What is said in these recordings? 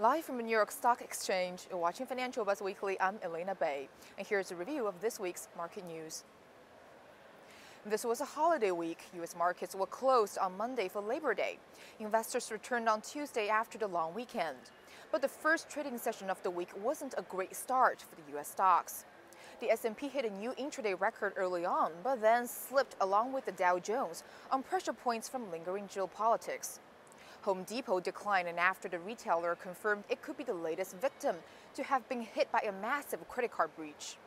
Live from the New York Stock Exchange, you're watching Financial Buzz Weekly. I'm Elena Bay, and here's a review of this week's market news. This was a holiday week. U.S. markets were closed on Monday for Labor Day. Investors returned on Tuesday after the long weekend. But the first trading session of the week wasn't a great start for the U.S. stocks. The S&P hit a new intraday record early on, but then slipped along with the Dow Jones on pressure points from lingering geopolitics. Home Depot declined, and after the retailer confirmed it could be the latest victim to have been hit by a massive credit card breach.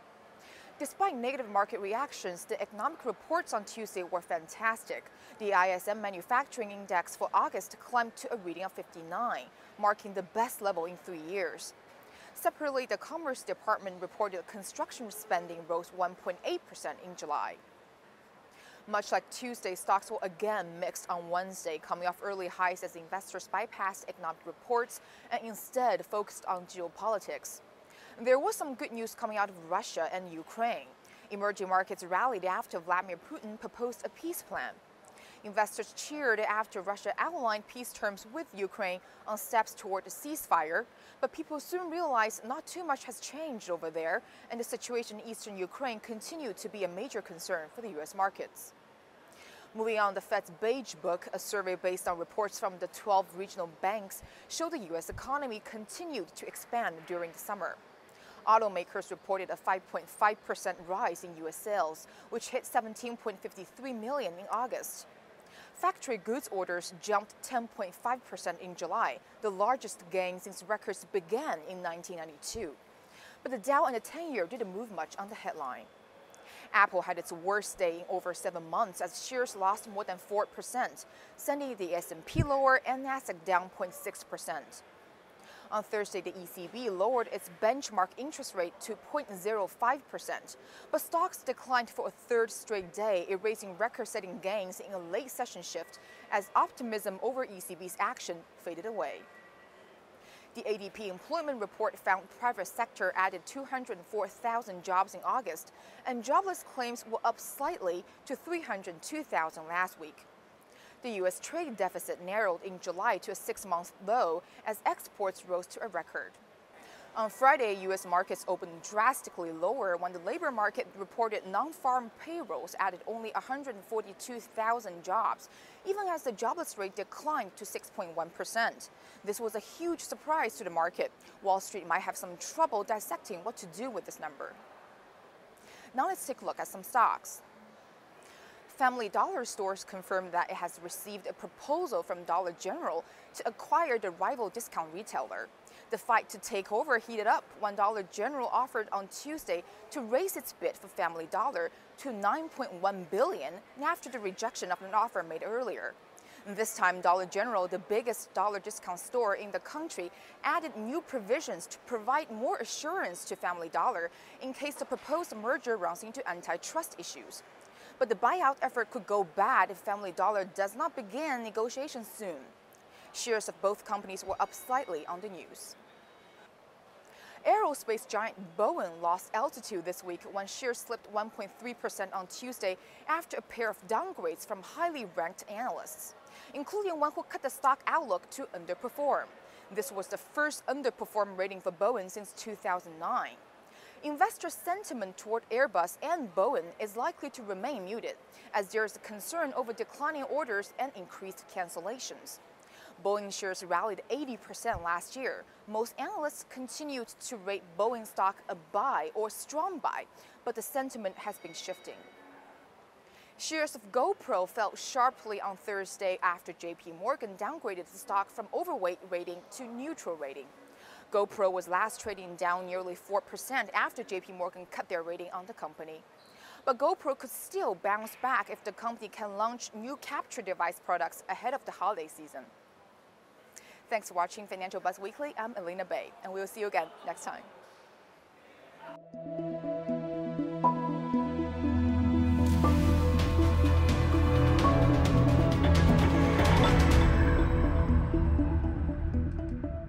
Despite negative market reactions, the economic reports on Tuesday were fantastic. The ISM Manufacturing Index for August climbed to a reading of 59, marking the best level in 3 years. Separately, the Commerce Department reported construction spending rose 1.8% in July. Much like Tuesday, stocks were again mixed on Wednesday, coming off early highs as investors bypassed economic reports and instead focused on geopolitics. There was some good news coming out of Russia and Ukraine. Emerging markets rallied after Vladimir Putin proposed a peace plan. Investors cheered after Russia outlined peace terms with Ukraine on steps toward a ceasefire, but people soon realized not too much has changed over there, and the situation in eastern Ukraine continued to be a major concern for the U.S. markets. Moving on, the Fed's Beige Book, a survey based on reports from the 12 regional banks, showed the U.S. economy continued to expand during the summer. Automakers reported a 5.5% rise in U.S. sales, which hit 17.53 million in August. Factory goods orders jumped 10.5% in July, the largest gain since records began in 1992. But the Dow and the 10-year didn't move much on the headline. Apple had its worst day in over 7 months as shares lost more than 4%, sending the S&P lower and Nasdaq down 0.6%. On Thursday, the ECB lowered its benchmark interest rate to 0.05%, but stocks declined for a third straight day, erasing record-setting gains in a late session shift as optimism over ECB's action faded away. The ADP employment report found private sector added 204,000 jobs in August, and jobless claims were up slightly to 302,000 last week. The U.S. trade deficit narrowed in July to a 6-month low as exports rose to a record. On Friday, U.S. markets opened drastically lower when the labor market reported non-farm payrolls added only 142,000 jobs, even as the jobless rate declined to 6.1%. This was a huge surprise to the market. Wall Street might have some trouble dissecting what to do with this number. Now let's take a look at some stocks. Family Dollar Stores confirmed that it has received a proposal from Dollar General to acquire the rival discount retailer. The fight to take over heated up when Dollar General offered on Tuesday to raise its bid for Family Dollar to $9.1 billion after the rejection of an offer made earlier. This time, Dollar General, the biggest dollar discount store in the country, added new provisions to provide more assurance to Family Dollar in case the proposed merger runs into antitrust issues. But the buyout effort could go bad if Family Dollar does not begin negotiations soon. Shares of both companies were up slightly on the news. Aerospace giant Boeing lost altitude this week when shares slipped 1.3% on Tuesday after a pair of downgrades from highly ranked analysts, including one who cut the stock outlook to underperform. This was the first underperform rating for Boeing since 2009. Investor sentiment toward Airbus and Boeing is likely to remain muted, as there is a concern over declining orders and increased cancellations. Boeing shares rallied 80% last year. Most analysts continued to rate Boeing stock a buy or strong buy, but the sentiment has been shifting. Shares of GoPro fell sharply on Thursday after JP Morgan downgraded the stock from overweight rating to neutral rating. GoPro was last trading down nearly 4% after JP Morgan cut their rating on the company. But GoPro could still bounce back if the company can launch new capture device products ahead of the holiday season. Thanks for watching Financial Buzz Weekly. I'm Elena Bay, and we will see you again next time.